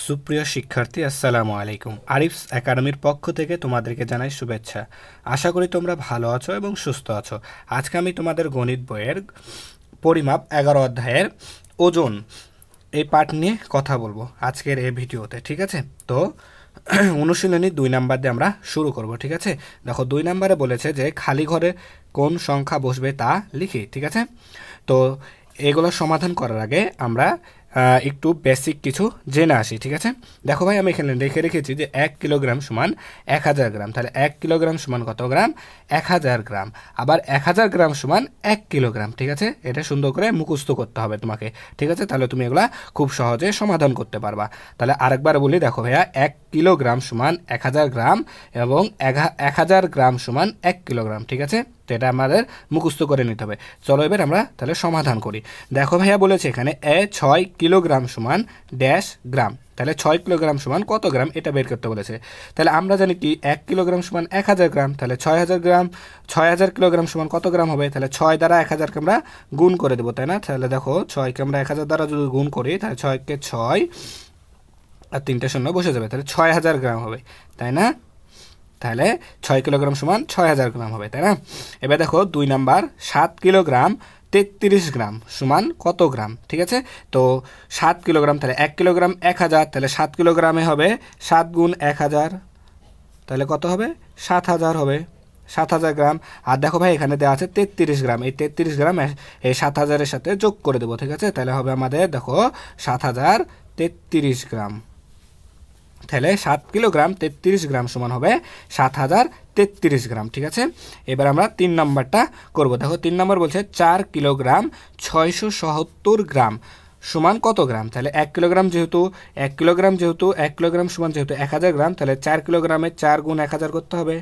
সুপ্রিয় শিক্ষার্থী, আসসালামু আলাইকুম। আরিফস একাডেমির পক্ষ থেকে তোমাদেরকে জানাই শুভেচ্ছা। আশা করি তোমরা ভালো আছো এবং সুস্থ আছো। আজকে আমি তোমাদের গণিত বইয়ের পরিমাপ 11 অধ্যায়ের ওজন এই পাঠ নিয়ে কথা বলবো আজকের এই ভিডিওতে, ঠিক আছে? তো অনুশীলনী 2 নাম্বার দিয়ে আমরা শুরু করব, ঠিক আছে? দেখো 2 নাম্বারে বলেছে যে খালি ঘরে কোন সংখ্যা বসবে তা লিখি, ঠিক আছে? তো এগুলো সমাধান করার আগে আমরা একটু বেসিক কিছু জেনে আসি, ঠিক আছে? দেখো ভাই, আমি এখানে রেখেছি যে 1 কিলোগ্রাম সমান 1000 গ্রাম। তাহলে 1 কিলোগ্রাম সমান কত গ্রাম? 1000 গ্রাম। আবার 1000 গ্রাম সমান 1 কিলোগ্রাম, ঠিক আছে? এটা সুন্দর করে মুখস্থ করতে হবে তোমাকে, ঠিক আছে? তাহলে তুমি এগুলা খুব সহজে সমাধান করতে পারবা। তাহলে আরেকবার বলি, দেখো ভাইয়া, 1 কিলোগ্রাম সমান 1000 গ্রাম এবং 1000 গ্রাম সমান 1 কিলোগ্রাম, ঠিক আছে? তো এটা আমাদের মুখস্থ করে নিতে হবে। চলো এবার আমরা তাহলে সমাধান করি। দেখো ভাইয়া, বলেছে এখানে 6 কিলোগ্রাম সমান ড্যাশ গ্রাম। তাহলে 6 কিলোগ্রাম সমান কত গ্রাম এটা বের করতে বলেছে। তাহলে আমরা জানি কি 1 কিলোগ্রাম সমান 1000 গ্রাম। তাহলে 6000 গ্রাম, 6000 কিলোগ্রাম সমান কত গ্রাম হবে? তাহলে 6 দ্বারা 1000কে আমরা গুণ করে দেবো, তাই না? তাহলে দেখো 6কে আমরা 1000 দ্বারা যদি গুণ করি, তাহলে 6কে 6 আর 3টে শূন্য বসে যাবে। তাহলে 6000 গ্রাম হবে, তাই না? তাহলে 6 কিলোগ্রাম সমান 6000 গ্রাম হবে, তাই না? এবার দেখো 2 নাম্বার, 7 কিলোগ্রাম 33 গ্রাম সমান কত গ্রাম, ঠিক আছে? তো 7 কিলোগ্রাম, তাহলে 1 কিলোগ্রাম 1000, তাহলে 7 কিলোগ্রামে হবে 7 গুণ 1000, তাহলে কত হবে? 7000 হবে, 7000 গ্রাম। আর দেখো ভাই, এখানে দেওয়া আছে 33 গ্রাম। এই 33 গ্রাম এই 7000-এর সাথে যোগ করে দেবো, ঠিক আছে? তাহলে হবে আমাদের, দেখো, 7033 গ্রাম। তাহলে 7 কিলোগ্রাম 33 গ্রাম সমান হবে 7033 গ্রাম, ঠিক আছে? এবার আমরা 3 নাম্বারটা করব। দেখো 3 নাম্বার বলছে 4 কিলোগ্রাম 677 গ্রাম সমান কত গ্রাম? তাহলে 1 কিলোগ্রাম যেহেতু 1 কিলোগ্রাম সমান যেহেতু 1000 গ্রাম, তাহলে 4 কিলোগ্রামে 4 গুণ 1000 করতে হবে।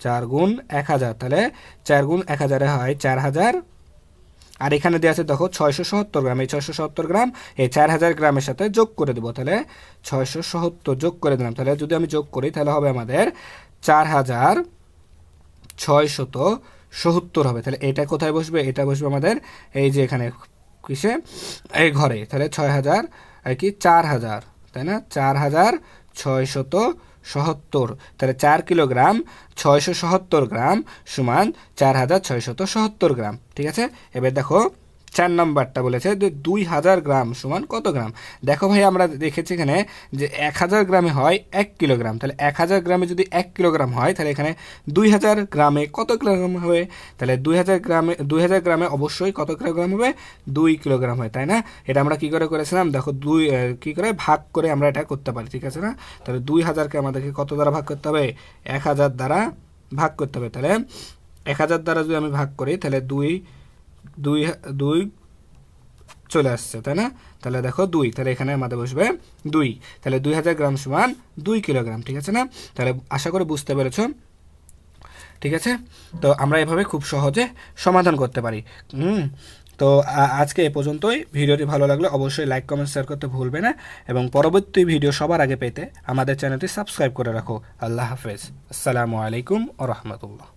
4 গুণ 1000, তাহলে 4 গুণ 1000 হয় 4000। আর এখানে দেওয়া আছে দেখো 677 গ্রাম। এই 677 গ্রাম এই 4000 গ্রামের সাথে যোগ করে দেবো। তাহলে 677 যোগ করে দিলাম। তাহলে যদি আমি যোগ করি, তাহলে হবে আমাদের 4670 হবে। তাহলে এটা কোথায় বসবে? এটা বসবে আমাদের এই যে এখানে কিসে, এই ঘরে। তাহলে 6000 আর কি 4000, তাই না? 4670। তাহলে 4 কিলোগ্রাম 677 গ্রাম সমান 4670 গ্রাম, ঠিক আছে? এবার দেখো 4 নাম্বারটা বলেছে যে 2000 গ্রাম সমান কত গ্রাম? দেখো ভাই, আমরা দেখেছি এখানে যে 1000 গ্রামে হয় 1 কিলোগ্রাম। তাহলে 1000 গ্রামে যদি 1 কিলোগ্রাম হয়, তাহলে এখানে 2000 গ্রামে কত কিলোগ্রাম হবে? তাহলে 2000 গ্রামে অবশ্যই কত কিলোগ্রাম হবে? 2 কিলোগ্রাম হয়, তাই না? এটা আমরা কি করে করেছিলাম? দেখো 2 কি করে ভাগ করে আমরা এটা করতে পারি, ঠিক আছে না? তাহলে 2000কে আমাদেরকে কত দ্বারা ভাগ করতে হবে? 1000 দ্বারা ভাগ করতে হবে। তাহলে 1000 দ্বারা যদি আমি ভাগ করি, তাহলে 2 চলে আসছে, তাই না? তাহলে দেখো 2, তাহলে এখানে আমাদের বসবে 2। তাহলে 2000 গ্রাম সমান 2 কিলোগ্রাম, ঠিক আছে না? তাহলে আশা করে বুঝতে পেরেছো, ঠিক আছে? তো আমরা এভাবে খুব সহজে সমাধান করতে পারি। তো আজকে এ পর্যন্তই। ভিডিওটি ভালো লাগলে অবশ্যই লাইক, কমেন্ট, শেয়ার করতে ভুলবে না এবং পরবর্তী ভিডিও সবার আগে পেতে আমাদের চ্যানেলটি সাবস্ক্রাইব করে রাখো। আল্লাহ হাফেজ। আসসালামু আলাইকুম ওয়া রাহমাতুল্লাহ।